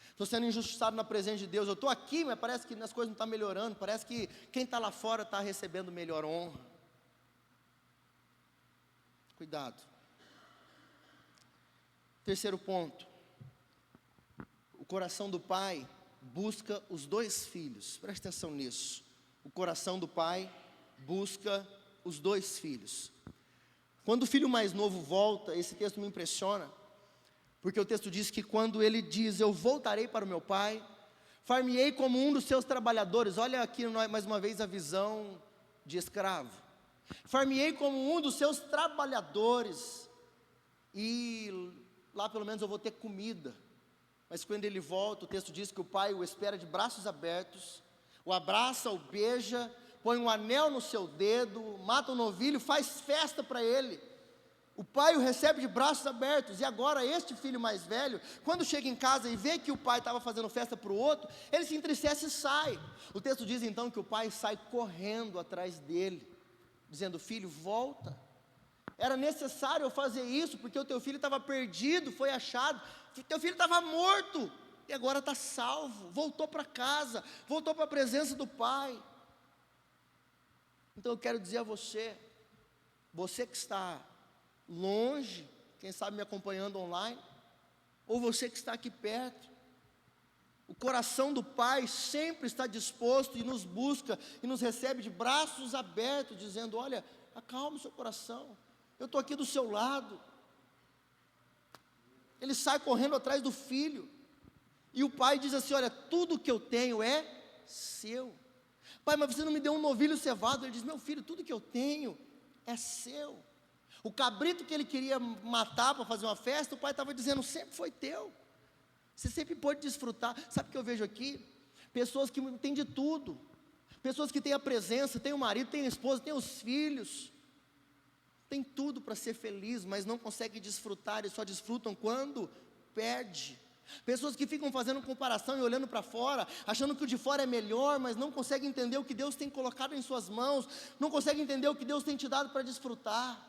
Estou sendo injustiçado na presença de Deus, eu estou aqui, mas parece que as coisas não estão melhorando, parece que quem está lá fora está recebendo melhor honra. Cuidado. Terceiro ponto, o coração do pai busca os dois filhos, preste atenção nisso. O coração do pai busca os dois filhos. Quando o filho mais novo volta, esse texto me impressiona, porque o texto diz que quando ele diz, eu voltarei para o meu pai, far-me-ei como um dos seus trabalhadores. Olha aqui mais uma vez a visão de escravo. Far-me-ei como um dos seus trabalhadores, e lá pelo menos eu vou ter comida. Mas quando ele volta, o texto diz que o pai o espera de braços abertos, o abraça, o beija, põe um anel no seu dedo, mata um novilho, faz festa para ele. O pai o recebe de braços abertos. E agora este filho mais velho, quando chega em casa e vê que o pai estava fazendo festa para o outro, ele se entristece e sai. O texto diz então que o pai sai correndo atrás dele, dizendo, filho, volta, era necessário eu fazer isso, porque o teu filho estava perdido, foi achado, teu filho estava morto, e agora está salvo, voltou para casa, voltou para a presença do Pai. Então eu quero dizer a você, você que está longe, quem sabe me acompanhando online, ou você que está aqui perto, o coração do Pai sempre está disposto e nos busca, e nos recebe de braços abertos, dizendo: olha, acalma o seu coração, eu estou aqui do seu lado. Ele sai correndo atrás do filho, e o pai diz assim: olha, tudo que eu tenho é seu. Pai, mas você não me deu um novilho cevado. Ele diz: meu filho, tudo que eu tenho é seu. O cabrito que ele queria matar para fazer uma festa, o pai estava dizendo: sempre foi teu, você sempre pôde desfrutar. Sabe o que eu vejo aqui? Pessoas que têm de tudo, pessoas que têm a presença, têm o marido, têm a esposa, têm os filhos, tem tudo para ser feliz, mas não conseguem desfrutar, e só desfrutam quando perde. Pessoas que ficam fazendo comparação e olhando para fora, achando que o de fora é melhor, mas não conseguem entender o que Deus tem colocado em suas mãos, não conseguem entender o que Deus tem te dado para desfrutar.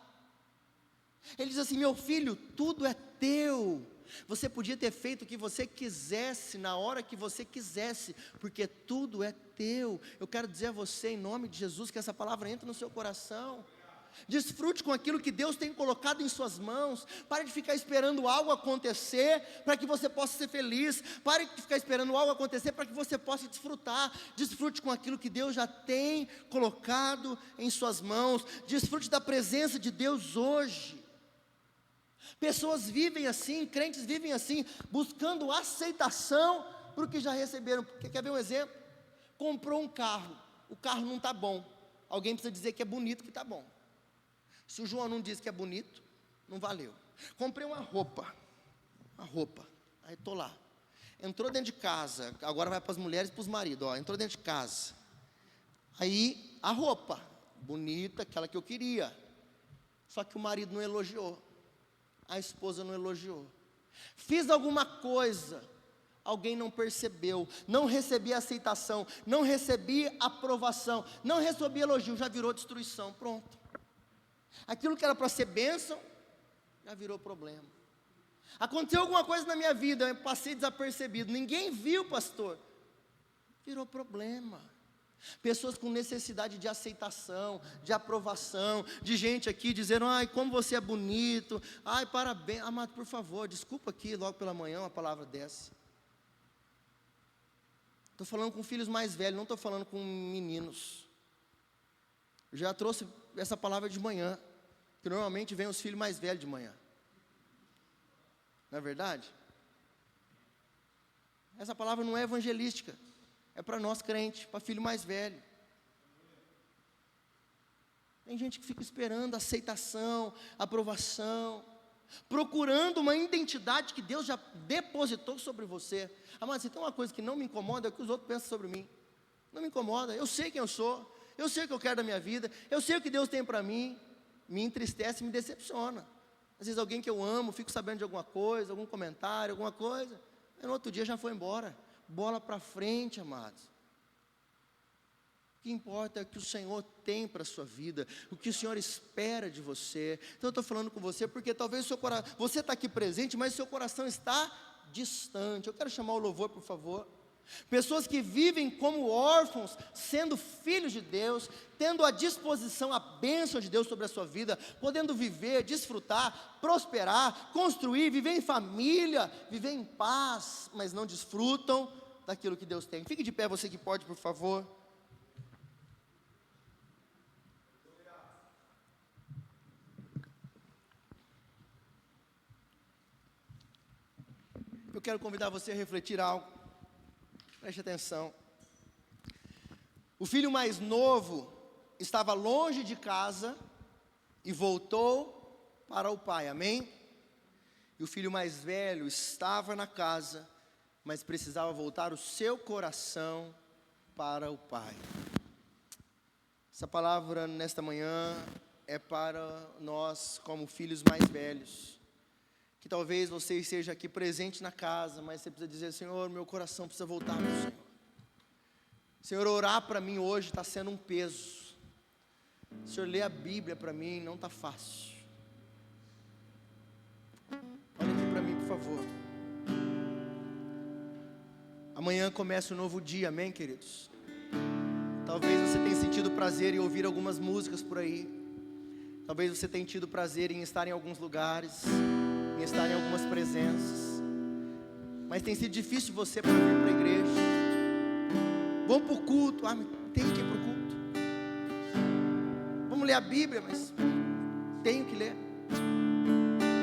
Ele diz assim: meu filho, tudo é teu, você podia ter feito o que você quisesse, na hora que você quisesse, porque tudo é teu. Eu quero dizer a você, em nome de Jesus, que essa palavra entre no seu coração. Desfrute com aquilo que Deus tem colocado em suas mãos. Pare de ficar esperando algo acontecer para que você possa ser feliz. Pare de ficar esperando algo acontecer para que você possa desfrutar. Desfrute com aquilo que Deus já tem colocado em suas mãos. Desfrute da presença de Deus hoje. Pessoas vivem assim, crentes vivem assim, buscando aceitação para o que já receberam. Quer ver um exemplo? Comprou um carro, o carro não está bom. Alguém precisa dizer que é bonito, que está bom. Se o João não diz que é bonito, não valeu. Comprei uma roupa, aí estou lá. Entrou dentro de casa, agora vai para as mulheres e para os maridos, entrou dentro de casa. Aí a roupa, bonita, aquela que eu queria. Só que o marido não elogiou, a esposa não elogiou. Fiz alguma coisa, alguém não percebeu, não recebi aceitação, não recebi aprovação, não recebi elogio, já virou destruição, pronto. Aquilo que era para ser bênção, já virou problema. Aconteceu alguma coisa na minha vida, eu passei desapercebido, ninguém viu, pastor, virou problema. Pessoas com necessidade de aceitação, de aprovação, de gente aqui dizendo: ai, como você é bonito, ai, parabéns. Amado, por favor, desculpa aqui logo pela manhã uma palavra dessa. Estou falando com filhos mais velhos, não estou falando com meninos. Eu já trouxe essa palavra de manhã, que normalmente vem os filhos mais velhos de manhã. Não é verdade? Essa palavra não é evangelística, é para nós crentes, para filho mais velho. Tem gente que fica esperando aceitação, aprovação, procurando uma identidade que Deus já depositou sobre você. Amado, se tem uma coisa que não me incomoda, é o que os outros pensam sobre mim. Não me incomoda, eu sei quem eu sou, eu sei o que eu quero da minha vida, eu sei o que Deus tem para mim. Me entristece, me decepciona. Às vezes alguém que eu amo, fico sabendo de alguma coisa, algum comentário, alguma coisa, e no outro dia já foi embora. Bola para frente, amados. O que importa é o que o Senhor tem para a sua vida, o que o Senhor espera de você. Então eu estou falando com você, porque talvez você está aqui presente, mas o seu coração está distante. Eu quero chamar o louvor, por favor. Pessoas que vivem como órfãos, sendo filhos de Deus, tendo à disposição a bênção de Deus sobre a sua vida, podendo viver, desfrutar, prosperar, construir, viver em família, viver em paz, mas não desfrutam daquilo que Deus tem. Fique de pé, você que pode, por favor. Eu quero convidar você a refletir algo. Preste atenção. O filho mais novo estava longe de casa e voltou para o pai, amém? E o filho mais velho estava na casa, mas precisava voltar o seu coração para o pai. Essa palavra nesta manhã é para nós como filhos mais velhos. Que talvez você esteja aqui presente na casa, mas você precisa dizer: Senhor, meu coração precisa voltar para o Senhor. Senhor, orar para mim hoje está sendo um peso. Senhor, ler a Bíblia para mim não está fácil. favor. Amanhã começa um novo dia, amém, queridos? Talvez você tenha sentido prazer em ouvir algumas músicas por aí. Talvez você tenha tido prazer em estar em alguns lugares, em estar em algumas presenças. Mas tem sido difícil você para vir para a igreja. Vamos para o culto. Mas tem que ir para o culto. Vamos ler a Bíblia, mas tenho que ler.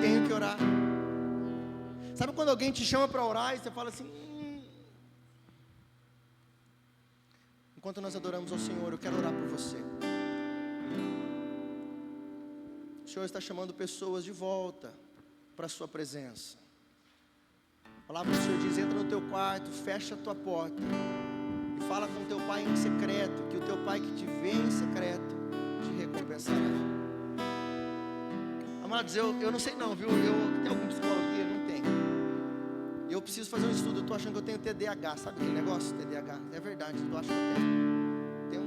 Tenho que orar. Sabe quando alguém te chama para orar e você fala assim... Enquanto nós adoramos ao Senhor, eu quero orar por você. O Senhor está chamando pessoas de volta para a sua presença. A palavra do Senhor diz: entra no teu quarto, fecha a tua porta e fala com teu pai em secreto, que o teu pai que te vê em secreto te recompensará. Amados, eu não sei não, viu? Tem algum psicólogo aqui? Não tem. Eu preciso fazer um estudo. Eu estou achando que eu tenho TDAH. Sabe aquele negócio? TDAH. É verdade, eu acho que eu tenho.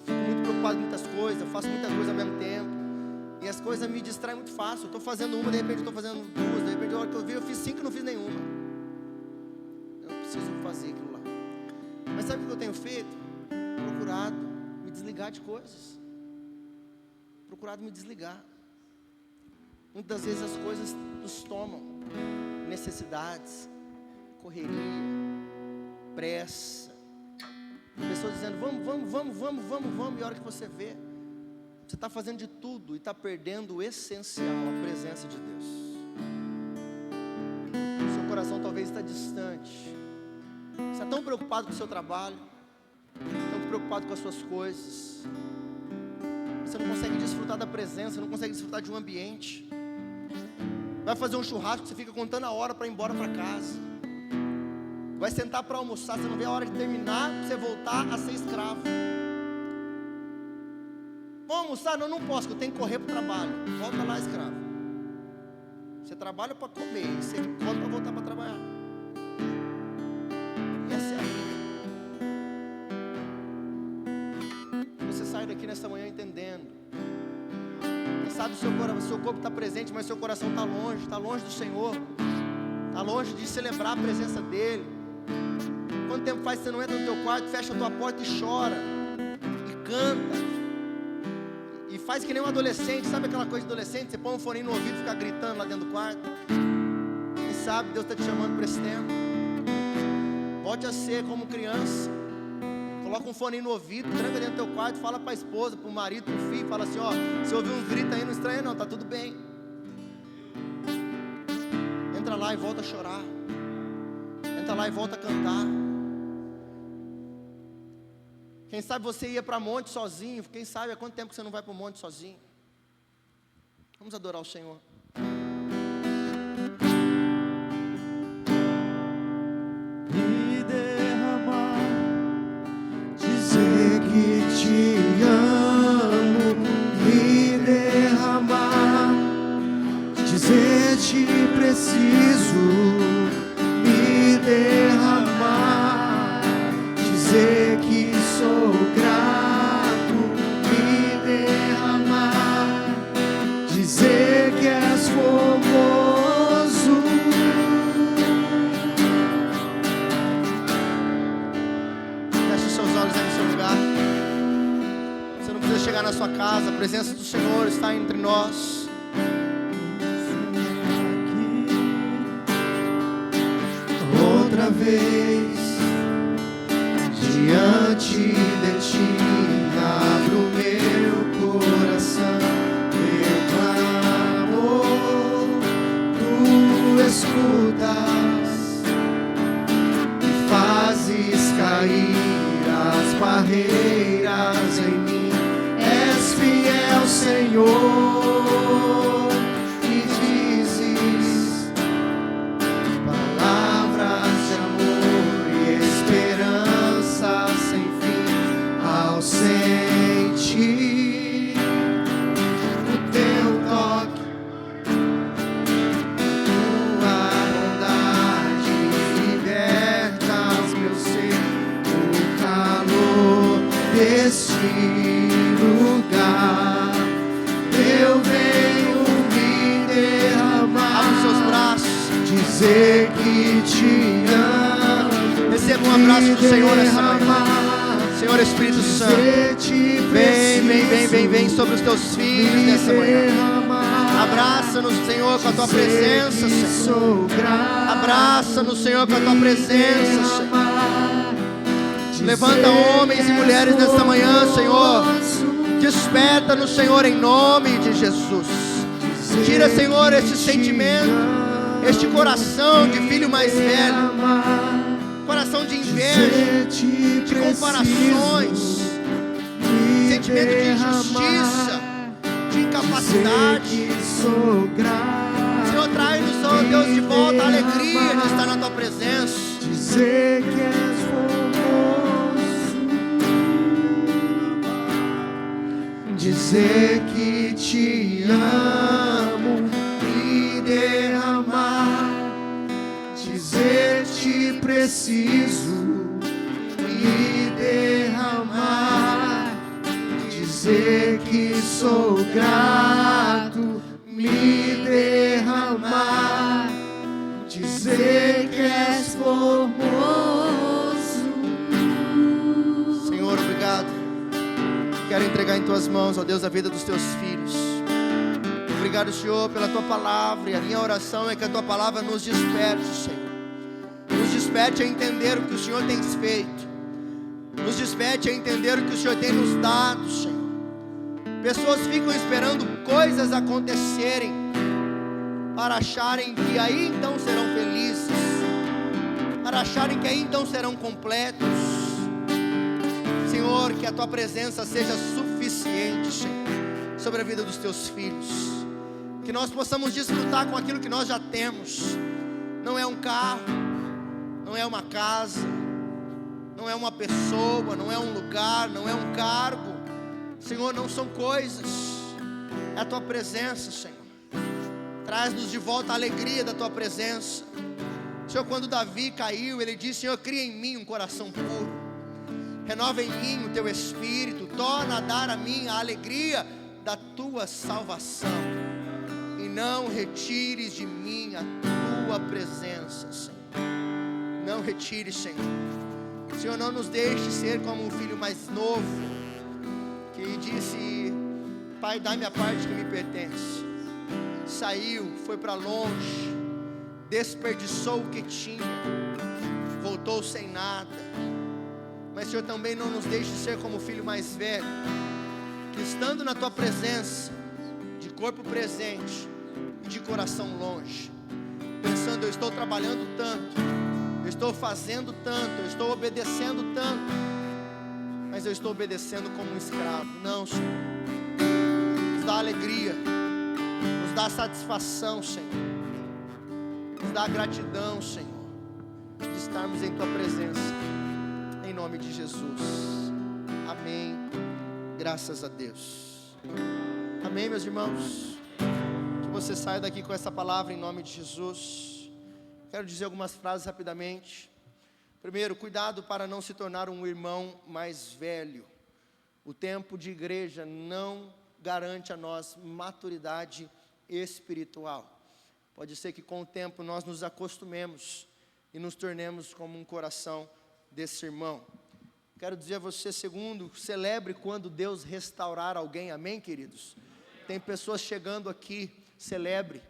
Fico muito preocupado com muitas coisas. Eu faço muitas coisas ao mesmo tempo. E as coisas me distraem muito fácil. Eu estou fazendo uma, de repente eu estou fazendo duas. De repente, a hora que eu vi, eu fiz 5 e não fiz nenhuma. Eu preciso fazer aquilo lá. Mas sabe o que eu tenho feito? Procurado me desligar de coisas. Procurado me desligar. Muitas vezes as coisas nos tomam. Necessidades, correria, pressa. Pessoas dizendo, vamos. E a hora que você vê, você está fazendo de tudo e está perdendo o essencial, a presença de Deus. O seu coração talvez está distante. Você está tão preocupado com o seu trabalho, tão preocupado com as suas coisas. Você não consegue desfrutar da presença, não consegue desfrutar de um ambiente. Vai fazer um churrasco, você fica contando a hora para ir embora para casa. Vai sentar para almoçar, você não vê a hora de terminar, para você voltar a ser escravo. Vamos almoçar? Não posso, eu tenho que correr para o trabalho. Volta lá, escravo. Você trabalha para comer, e você volta para voltar para trabalhar. Essa é a vida. Você sai daqui nessa manhã entendendo. Sabe, o seu corpo está presente, mas seu coração está longe do Senhor, está longe de celebrar a presença dEle. Quanto tempo faz que você não entra no teu quarto, fecha a tua porta e chora, e canta, e faz que nem um adolescente? Sabe aquela coisa de adolescente? Você põe um fone no ouvido e fica gritando lá dentro do quarto. Quem sabe Deus está te chamando para esse tempo. Volte a ser como criança. Coloca um fone no ouvido, tranca dentro do teu quarto, fala para a esposa, para o marido, para o filho, fala assim, ó, se ouvir um grito aí, não estranha não, tá tudo bem. Entra lá e volta a chorar. Entra lá e volta a cantar. Quem sabe você ia para monte sozinho, quem sabe há quanto tempo que você não vai para o monte sozinho. Vamos adorar o Senhor. Que te amo, me derramar, dizer te preciso, me derramar, dizer que sou grato, me derramar, dizer que és formoso. Feche os seus olhos aí no seu lugar. Você não precisa chegar na sua casa, a presença do Senhor está entre nós. Outra vez, diante de ti, abro meu coração, meu clamor, tu escutas e fazes cair as barreiras em mim. És fiel, Senhor, e dizes palavras de amor e esperança sem fim ao sentir o teu toque, tua bondade libertas meu ser, o calor deste lugar. Eu venho me derramar. Abre os seus braços. dizer que te amo. Receba um abraço do Senhor nessa manhã. Senhor Espírito Santo, vem sobre os teus filhos nessa manhã. Abraça-nos, Senhor, com a tua presença, Senhor. Abraça-nos, Senhor, com a tua presença, Senhor. Levanta homens e mulheres nesta manhã, Senhor. Desperta-nos, Senhor, em nome de Jesus. Tira, Senhor, este sentimento, este coração de filho mais velho, coração de inveja, de comparações, sentimento de injustiça, de incapacidade. Senhor, traz-nos, Senhor Deus, de volta a alegria de estar na tua presença. Dizer que és formoso, dizer que te amo e derramar, dizer te preciso e derramar, dizer que sou grato, me derramar, dizer que és formoso. Senhor, obrigado. Quero entregar em tuas mãos, ó Deus, a vida dos teus filhos. Obrigado, Senhor, pela tua palavra. E a minha oração é que a tua palavra nos desperte, Senhor. Nos desperte a entender o que o Senhor tem feito. Nos desperte a entender o que o Senhor tem nos dado, Senhor. Pessoas ficam esperando coisas acontecerem para acharem que aí então serão felizes, para acharem que aí então serão completos. Senhor, que a tua presença seja suficiente, Senhor, sobre a vida dos teus filhos. Que nós possamos desfrutar com aquilo que nós já temos. Não é um carro, não é uma casa, não é uma pessoa, não é um lugar, não é um cargo. Senhor, não são coisas, é a tua presença, Senhor. Traz-nos de volta a alegria da tua presença. Senhor, quando Davi caiu, ele disse: Senhor, cria em mim um coração puro, renova em mim o teu espírito, torna a dar a mim a alegria da tua salvação, e não retires de mim a tua presença, Senhor. Não retire, Senhor. Senhor, não nos deixe ser como um filho mais novo, que disse: Pai, dá-me a parte que me pertence. Saiu, foi para longe, desperdiçou o que tinha, voltou sem nada. Mas, Senhor, também não nos deixe ser como o filho mais velho, que estando na tua presença, de corpo presente e de coração longe, pensando: eu estou trabalhando tanto, eu estou fazendo tanto, eu estou obedecendo tanto, mas eu estou obedecendo como um escravo. Não, Senhor. Nos dá alegria, nos dá satisfação, Senhor. Nos dá gratidão, Senhor, de estarmos em tua presença. Em nome de Jesus. Amém. Graças a Deus. Amém, meus irmãos. Que você saia daqui com essa palavra em nome de Jesus. Quero dizer algumas frases rapidamente. Primeiro, cuidado para não se tornar um irmão mais velho. O tempo de igreja não garante a nós maturidade espiritual. Pode ser que com o tempo nós nos acostumemos e nos tornemos como um coração desse irmão. Quero dizer a você, segundo, celebre quando Deus restaurar alguém. Amém, queridos? Tem pessoas chegando aqui, celebre.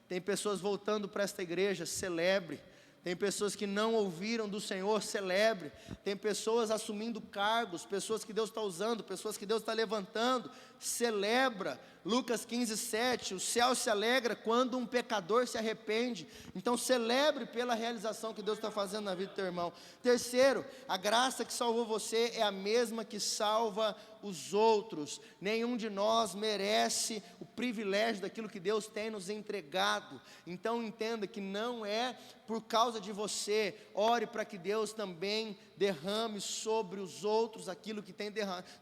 Tem pessoas voltando para esta igreja, celebre. Tem pessoas que não ouviram do Senhor, celebre. Tem pessoas assumindo cargos, pessoas que Deus está usando, pessoas que Deus está levantando, celebra. Lucas 15:7, o céu se alegra quando um pecador se arrepende. Então celebre pela realização que Deus está fazendo na vida do teu irmão. Terceiro, a graça que salvou você é a mesma que salva os outros. Nenhum de nós merece o privilégio daquilo que Deus tem nos entregado. Então entenda que não é por causa de você. Ore para que Deus também derrame sobre os outros aquilo que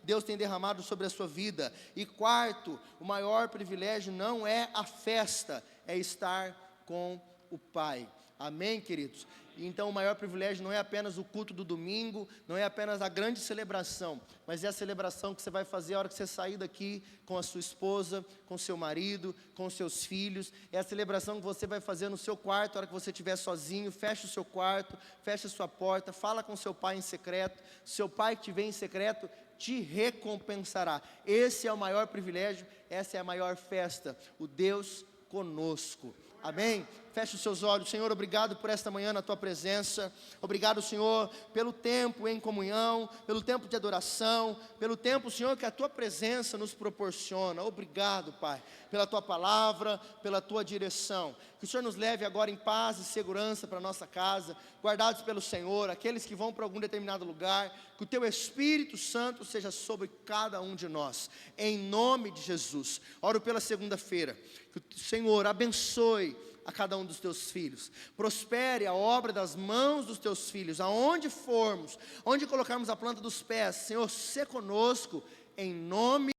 Deus tem derramado sobre a sua vida. E quarto, o maior privilégio não é a festa, é estar com o Pai. Amém, queridos? Então o maior privilégio não é apenas o culto do domingo, não é apenas a grande celebração, mas é a celebração que você vai fazer a hora que você sair daqui com a sua esposa, com seu marido, com seus filhos. É a celebração que você vai fazer no seu quarto, a hora que você estiver sozinho. Fecha o seu quarto, fecha a sua porta, fala com seu pai em secreto. Seu pai que te vê em secreto te recompensará. Esse é o maior privilégio, essa é a maior festa, o Deus conosco. Amém? Feche os seus olhos. Senhor, obrigado por esta manhã na Tua presença. Obrigado, Senhor, pelo tempo em comunhão, pelo tempo de adoração, pelo tempo, Senhor, que a Tua presença nos proporciona. Obrigado, Pai, pela Tua palavra, pela Tua direção. Que o Senhor nos leve agora em paz e segurança para a nossa casa, guardados pelo Senhor, aqueles que vão para algum determinado lugar. Que o Teu Espírito Santo seja sobre cada um de nós, em nome de Jesus. Oro pela segunda-feira. Que o Senhor abençoe a cada um dos teus filhos, prospere a obra das mãos dos teus filhos, aonde formos, onde colocarmos a planta dos pés, Senhor, sê conosco, em nome